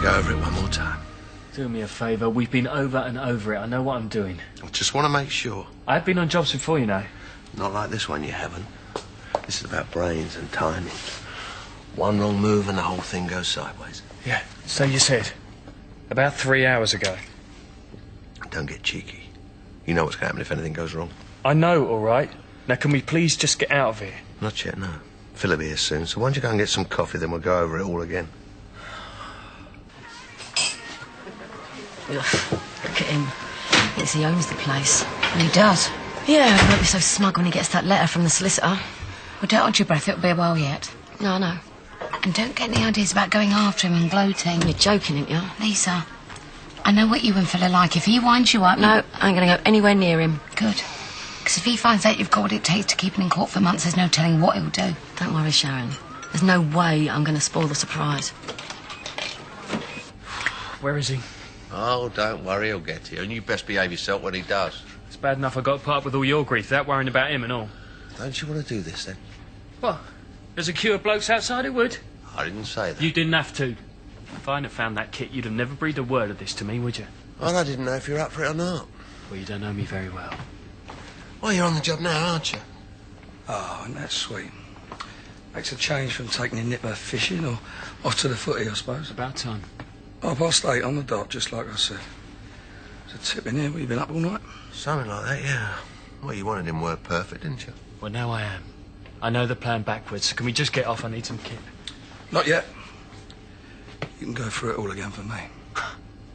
go over it one more time. Do me a favour. We've been over and over it. I know what I'm doing. I just want to make sure. I've been on jobs before, you know. Not like this one, you haven't. This is about brains and timing. One wrong move and the whole thing goes sideways. Yeah, so you said. About 3 hours ago. Don't get cheeky. You know what's going to happen if anything goes wrong. I know, all right. Now, can we please just get out of here? Not yet, no. Phil will be here soon, so why don't you go and get some coffee, then we'll go over it all again. Ugh, look at him. Thinks he owns the place. And he does. Yeah, he won't be so smug when he gets that letter from the solicitor. Well, don't hold your breath, it'll be a while yet. No, I know. And don't get any ideas about going after him and gloating. You're joking, aren't you? Lisa, I know what you and Phil are like. If he winds you up... No, I ain't going to go anywhere near him. Good. Because if he finds out you've got what it takes to keep him in court for months, there's no telling what he'll do. Don't worry, Sharon. There's no way I'm going to spoil the surprise. Where is he? Oh, don't worry, he'll get here. And you best behave yourself when he does. It's bad enough I got to put up with all your grief without worrying about him and all. Don't you want to do this, then? What? There's a queue of blokes outside who would? I didn't say that. You didn't have to. If I hadn't have found that kit, you'd have never breathed a word of this to me, would you? Well, I didn't know if you're up for it or not. Well, you don't know me very well. Well, you're on the job now, aren't you? Oh, and that's sweet. Makes a change from taking your nipper fishing or off to the footy, I suppose. About time. 8:30 on the dot, just like I said. There's a tip in here. Well, you been up all night? Something like that, yeah. Well, you wanted him work perfect, didn't you? Well, now I am. I know the plan backwards, so can we just get off? I need some kit. Not yet. You can go through it all again for me.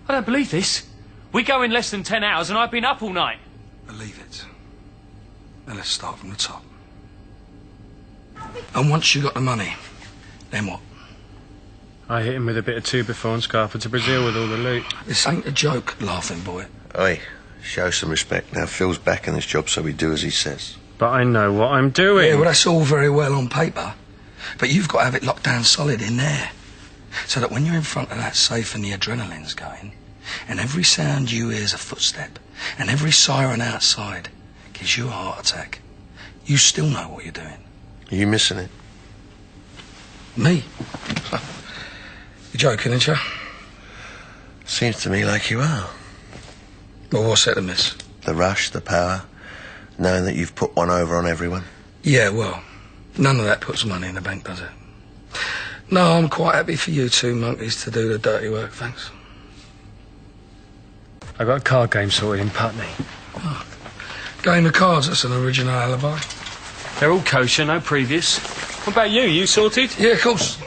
I don't believe this. We go in less than 10 hours and I've been up all night. Believe it. Now let's start from the top. And once you got the money, then what? I hit him with a bit of 2 before and scarper to Brazil with all the loot. This ain't a joke, laughing boy. Oi, show some respect. Now, Phil's back in this job, so we do as he says. But I know what I'm doing. Yeah, well, that's all very well on paper. But you've got to have it locked down solid in there. So that when you're in front of that safe and the adrenaline's going, and every sound you hear is a footstep, and every siren outside gives you a heart attack, you still know what you're doing. Are you missing it? Me? You're joking, aren't you? Seems to me like you are. Well, what's that to miss? The rush, the power, knowing that you've put one over on everyone. Yeah, well, none of that puts money in the bank, does it? No, I'm quite happy for you two monkeys to do the dirty work, thanks. I got a card game sorted in Putney. Oh. Game of cards, that's an original alibi. They're all kosher, no previous. What about you? You sorted? Yeah, of course.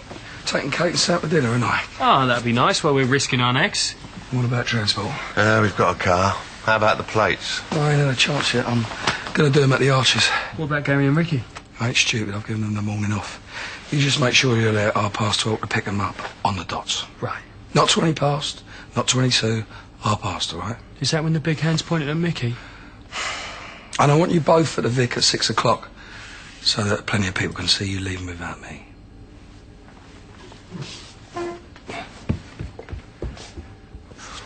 Taking Kate and Sam for dinner, and I. Oh, that'd be nice while we're risking our necks. What about transport? We've got a car. How about the plates? I ain't had a chance yet. I'm going to do them at the Arches. What about Gary and Ricky? I ain't stupid. I've given them the morning off. You just make sure you're there at 12:30 to pick them up on the dots. Right. Not 20 past, not 22, 12:30, all right? Is that when the big hand's pointed at Mickey? And I want you both at the Vic at 6 o'clock so that plenty of people can see you leaving without me.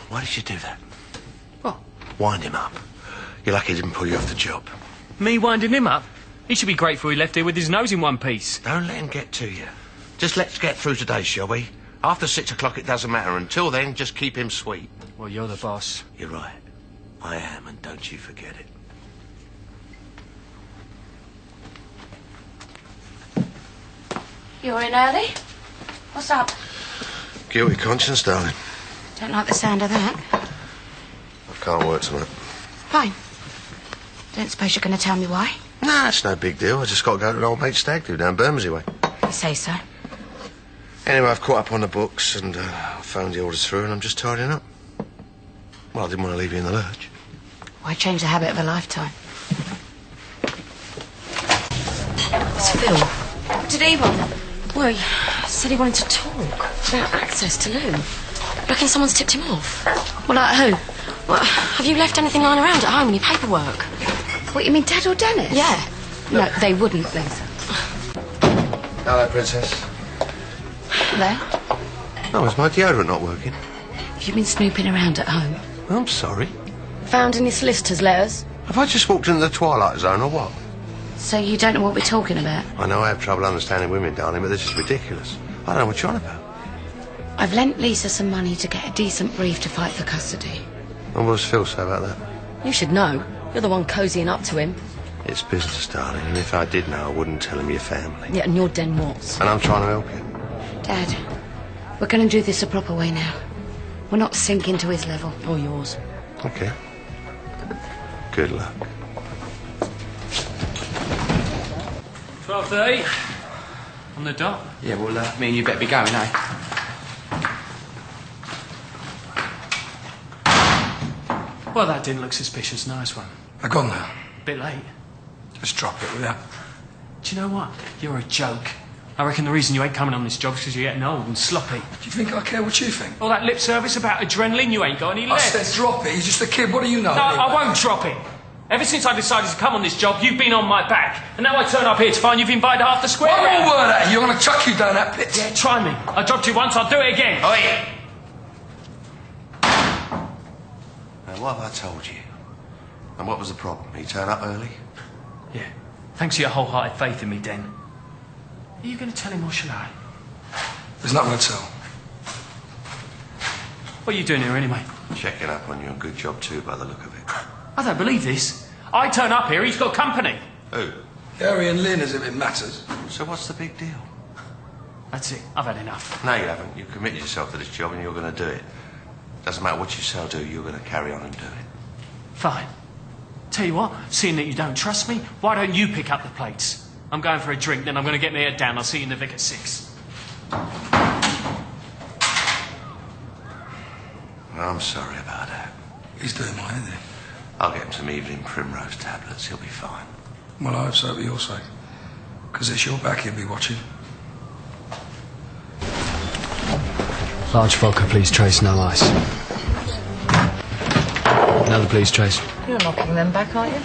Why did you do that? What? Wind him up. You're lucky he didn't pull you off the job. Me winding him up? He should be grateful he left here with his nose in one piece. Don't let him get to you. Just let's get through today, shall we? After 6 o'clock it doesn't matter. Until then, just keep him sweet. Well, you're the boss. You're right. I am, and don't you forget it. You're in early? What's up? Guilty conscience, darling. Don't like the sound of that. I can't work tonight. Fine. Don't suppose you're going to tell me why? Nah, it's no big deal. I just got to go to an old mate's stag do down Bermondsey way. You say so. Anyway, I've caught up on the books and phoned the orders through and I'm just tidying up. Well, I didn't want to leave you in the lurch. Why change the habit of a lifetime? It's Phil. What did he want? Well, he said he wanted to talk about access to Lou. Reckon someone's tipped him off. Well, like who? Well, have you left anything lying around at home in your paperwork? What, you mean Dad or Dennis? Yeah. No, they wouldn't, Lisa. Hello, Princess. Hello? Oh, is my deodorant not working? Have you been snooping around at home? I'm sorry. Found any solicitor's letters? Have I just walked into the Twilight Zone or what? So you don't know what we're talking about? I know I have trouble understanding women, darling, but this is ridiculous. I don't know what you're on about. I've lent Lisa some money to get a decent brief to fight for custody. And what does Phil say about that? You should know. You're the one cozying up to him. It's business, darling, and if I did know, I wouldn't tell him your family. Yeah, and you're Den Watts. And I'm trying to help you. Dad, we're going to do this a proper way now. We're not sinking to his level. Or yours. Okay. Good luck. 12:30. On the dot. Yeah, well, me and you better be going, eh? Well, that didn't look suspicious. Nice one. They're gone now. Bit late. Just drop it, will ya? Do you know what? You're a joke. I reckon the reason you ain't coming on this job is because you're getting old and sloppy. Do you think I care what you think? All that lip service about adrenaline, you ain't got any I left. said drop it. He's just a kid. What do you know? No, I won't drop it. Ever since I decided to come on this job, you've been on my back. And now I turn up here to find you've invited half the square. One more word at you, I'm going to chuck you down that pit. Yeah, try me. I dropped you once, I'll do it again. Oh, yeah. Now, what have I told you? And what was the problem? He turned up early? Yeah. Thanks for your wholehearted faith in me, Den. Are you going to tell him or shall I? There's nothing to tell. What are you doing here anyway? Checking up on you, and good job too, by the look of it. I don't believe this. I turn up here, he's got company. Who? Harry and Lynn, as if it matters. So what's the big deal? That's it. I've had enough. No, you haven't. You've committed yourself to this job and you're going to do it. Doesn't matter what you say or do, you're going to carry on and do it. Fine. Tell you what, seeing that you don't trust me, why don't you pick up the plates? I'm going for a drink, then I'm going to get my head down. I'll see you in the Vic at 6. I'm sorry about that. He's doing mine, isn't he? I'll get him some evening primrose tablets. He'll be fine. Well, I hope so, for your sake. Because it's your back he'll be watching. Large vodka, please, Trace, no ice. Another, please, Trace. You're knocking them back, aren't you?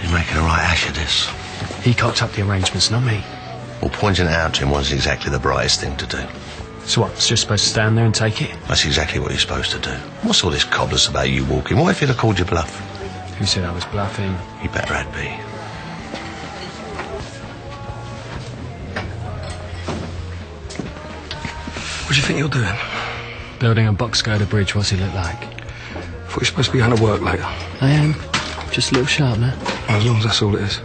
You're making a right ash of this. He cocked up the arrangements, not me. Well, pointing it out to him wasn't exactly the brightest thing to do. So what, it's just supposed to stand there and take it? That's exactly what you're supposed to do. What's all this cobblers about you walking? What if he'd have called you bluff? Who said I was bluffing? You better had be. What do you think you're doing? Building a box girder bridge, what's he look like? I thought you're supposed to be going to work later. I am. Just a little sharp, man. As long as that's all it is.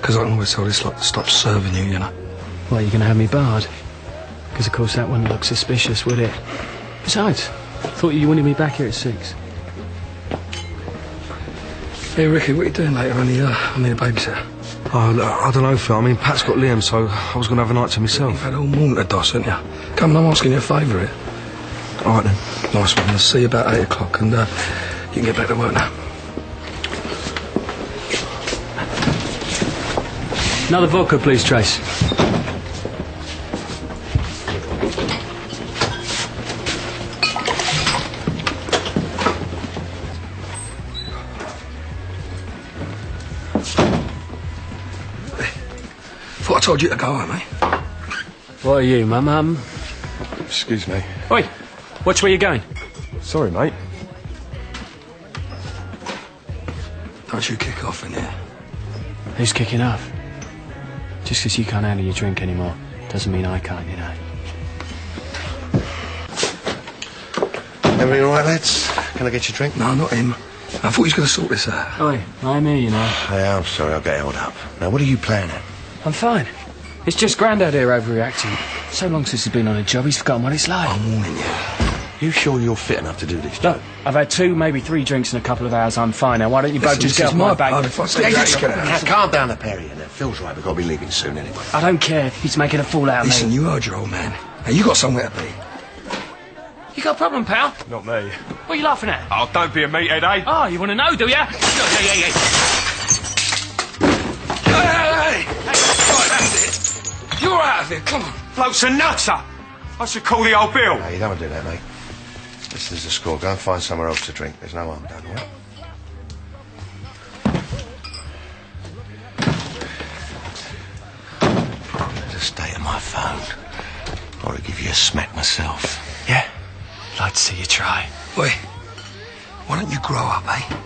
Because I can always tell this lot to stop serving you, you know. What, are you going to have me barred? Because, of course, that wouldn't look suspicious, would it? Besides, I thought you wanted me back here at 6. Hey, Ricky, what are you doing later? I need a babysitter. Oh, I don't know, Phil. I mean, Pat's got Liam, so I was going to have a night to myself. You've had all morning to doss, haven't you? Come on, I'm asking you a favour here. All right, then. Nice one. I'll see you about 8 o'clock and you can get back to work now. Another vodka, please, Trace. Thought I told you to go home, eh? What are you, my mum? Excuse me. Oi, watch where you're going. Sorry, mate. Don't you kick off in here. Who's kicking off? Just because you can't handle your drink anymore doesn't mean I can't, you know. Everything all right, lads? Can I get you a drink? No, not him. I thought he was going to sort this out. Oi, I'm here, you know. Yeah, I'm sorry, I'll get held up. Now, what are you playing at? I'm fine. It's just Grandad here overreacting. So long since he's been on a job, he's forgotten what it's like. I'm warning you. You sure you're fit enough to do this? Look, I've had 2, maybe 3 drinks in a couple of hours. I'm fine now. Why don't you both just get off my back? If I say that, you're Now, calm down the Perry and that. Phil's right, we've got to be leaving soon anyway. I don't care. He's making a fool out of Listen, me. you heard your old man. Now, you got somewhere to be. You got a problem, pal? Not me. What are you laughing at? Oh, don't be a meathead, eh? Oh, you want to know, do ya? Hey! Right, that's it. You're out of here, come on. Bloke's a nutter. I should call the old Bill. No, you don't want to do that, mate. This is the score. Go and find somewhere else to drink. There's no harm done, all right? There's a state of my phone. Or I'll give you a smack myself. Yeah? I'd like to see you try. Wait, why don't you grow up, eh?